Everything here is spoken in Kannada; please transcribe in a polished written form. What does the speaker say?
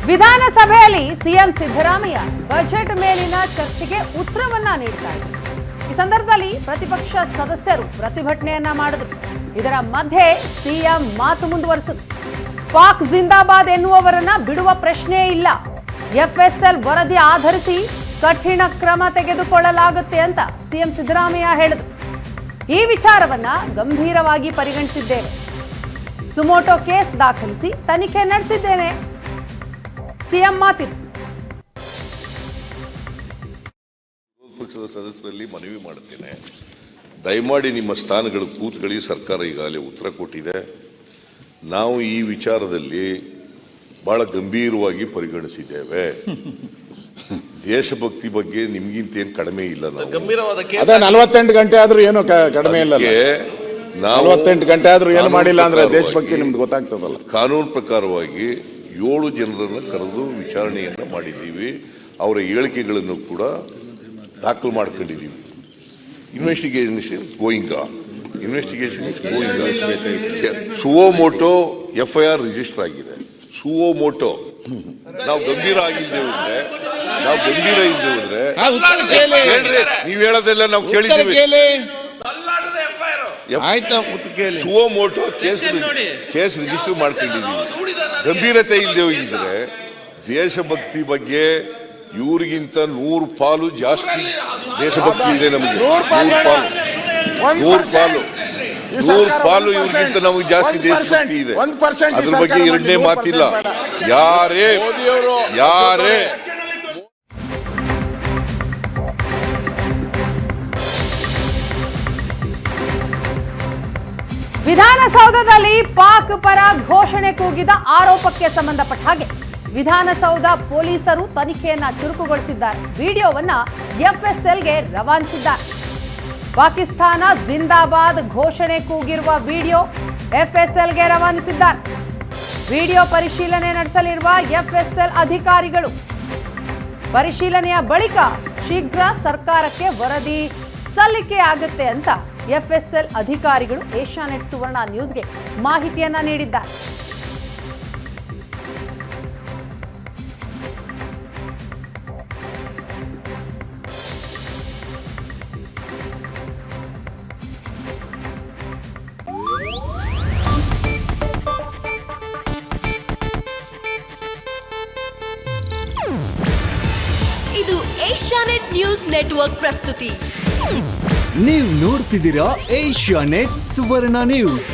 ವಿಧಾನಸಭೆಯಲ್ಲಿ ಸಿಎಂ ಸಿದ್ದರಾಮಯ್ಯ ಬಜೆಟ್ ಮೇಲಿನ ಚರ್ಚೆಗೆ ಉತ್ತರವನ್ನ ನೀಡ್ತಾ ಇದ್ದಾರೆ. ಈ ಸಂದರ್ಭದಲ್ಲಿ ಪ್ರತಿಪಕ್ಷ ಸದಸ್ಯರು ಪ್ರತಿಭಟನೆಯನ್ನ ಮಾಡಿದ್ರು. ಇದರ ಮಧ್ಯೆ ಸಿಎಂ ಮಾತು ಮುಂದುವರಿಸಿದ್ರು. ಪಾಕ್ ಜಿಂದಾಬಾದ್ ಎನ್ನುವವರನ್ನ ಬಿಡುವ ಪ್ರಶ್ನೆ ಇಲ್ಲ. ಎಫ್ಎಸ್ಎಲ್ ವರದಿ ಆಧರಿಸಿ ಕಠಿಣ ಕ್ರಮ ತೆಗೆದುಕೊಳ್ಳಲಾಗುತ್ತೆ ಅಂತ ಸಿಎಂ ಸಿದ್ದರಾಮಯ್ಯ ಹೇಳಿದ್ರು. ಈ ವಿಚಾರವನ್ನ ಗಂಭೀರವಾಗಿ ಪರಿಗಣಿಸಿದ್ದೇವೆ. ಸುಮೋಟೋ ಕೇಸ್ ದಾಖಲಿಸಿ ತನಿಖೆ ನಡೆಸಿದ್ದೇನೆ. ಸಿಎಂ ಮಾತಿದೆ. ಪಕ್ಷದ ಸದಸ್ಯರಲ್ಲಿ ಮನವಿ ಮಾಡುತ್ತೇನೆ, ದಯಮಾಡಿ ನಿಮ್ಮ ಸ್ಥಾನಗಳು ಕೂತ್ಕೊಳ್ಳಿ. ಸರ್ಕಾರ ಈಗಾಗಲೇ ಉತ್ತರ ಕೊಟ್ಟಿದೆ. ನಾವು ಈ ವಿಚಾರದಲ್ಲಿ ಬಹಳ ಗಂಭೀರವಾಗಿ ಪರಿಗಣಿಸಿದ್ದೇವೆ. ದೇಶಭಕ್ತಿ ಬಗ್ಗೆ ನಿಮ್ಗಿಂತ ಏನು ಕಡಿಮೆ ಇಲ್ಲ. ಅದೇ 48 ಗಂಟೆ ಆದ್ರೂ ಏನು ಕಡಿಮೆ ಇಲ್ಲ. 48 ಗಂಟೆ ಆದ್ರೂ ಏನು ಮಾಡಿಲ್ಲ ಅಂದ್ರೆ ದೇಶಭಕ್ತಿ ನಿಮ್ದು ಗೊತ್ತಾಗ್ತದಲ್ಲ. ಕಾನೂನು ಪ್ರಕಾರವಾಗಿ 7 ಜನರನ್ನು ಕರೆದು ವಿಚಾರಣೆಯನ್ನು ಮಾಡಿದ್ದೀವಿ. ಅವರ ಹೇಳಿಕೆಗಳನ್ನು ಕೂಡ ದಾಖಲು ಮಾಡ್ಕೊಂಡಿದ್ದೀವಿ. Investigation is going on. Suo motu FIR register ಆಗಿದೆ. ಸುವೋಮೋಟೋ ನಾವು ಗಂಭೀರ ಆಗಿದ್ದೇವೆ ನೀವು ಹೇಳೋದೆಲ್ಲ ನಾವು ಕೇಳಿದ್ದೀವಿ. ಸುವೋಮೋಟೋ ಕೇಸ್ ರಿಜಿಸ್ಟರ್ ಮಾಡ್ಕೊಂಡಿದ್ದೀವಿ. ಗಂಭೀರತೆ ಇಲ್ಲದೆ ಹೋಗಿದ್ರೆ ದೇಶಭಕ್ತಿ ಬಗ್ಗೆ ಇವ್ರಿಗಿಂತ 100 ಪಾಲು ಜಾಸ್ತಿ ದೇಶಭಕ್ತಿ ಇದೆ ನಮಗೆ. 100 ಪಾಲು ಇವ್ರಿಗಿಂತ ನಮಗೆ ಜಾಸ್ತಿ ದೇಶಭಕ್ತಿ ಇದೆ. ಅದ್ರ ಬಗ್ಗೆ ಎರಡನೇ ಮಾತಿಲ್ಲ. ಯಾರೇ ವಿಧಾನಸೌಧದಲ್ಲಿ ಪಾಕ್ ಪರ ಘೋಷಣೆ ಕೂಗಿದ ಆರೋಪಕ್ಕೆ ಸಂಬಂಧಪಟ್ಟ ಹಾಗೆ ವಿಧಾನಸೌಧ ಪೊಲೀಸರು ತನಿಖೆಯನ್ನ ಚುರುಕುಗೊಳಿಸಿದ್ದಾರೆ. ವಿಡಿಯೋವನ್ನ ಎಫ್ಎಸ್ಎಲ್ಗೆ ರವಾನಿಸಿದ್ದಾರೆ. ಪಾಕಿಸ್ತಾನ ಜಿಂದಾಬಾದ್ ಘೋಷಣೆ ಕೂಗಿರುವ ವಿಡಿಯೋ ಎಫ್ಎಸ್ಎಲ್ಗೆ ರವಾನಿಸಿದ್ದಾರೆ. ವಿಡಿಯೋ ಪರಿಶೀಲನೆ ನಡೆಸಲಿರುವ ಎಫ್ಎಸ್ಎಲ್ ಅಧಿಕಾರಿಗಳು ಪರಿಶೀಲನೆಯ ಬಳಿಕ ಶೀಘ್ರ ಸರ್ಕಾರಕ್ಕೆ ವರದಿ ಸಲ್ಲಿಕೆ ಆಗುತ್ತೆ ಅಂತ ಎಫ್ಎಸ್ಎಲ್ ಅಧಿಕಾರಿಗಳು ಏಷ್ಯಾನೆಟ್ ಸುವರ್ಣ ನ್ಯೂಸ್ಗೆ ಮಾಹಿತಿಯನ್ನ ನೀಡಿದ್ದಾರೆ. ಇದು ಏಷ್ಯಾನೆಟ್ ನ್ಯೂಸ್ ನೆಟ್ವರ್ಕ್ ಪ್ರಸ್ತುತಿ. ನೀವು ನೋಡ್ತಿದ್ದೀರಾ ಏಷ್ಯಾನೆಟ್ ಸುವರ್ಣ ನ್ಯೂಸ್.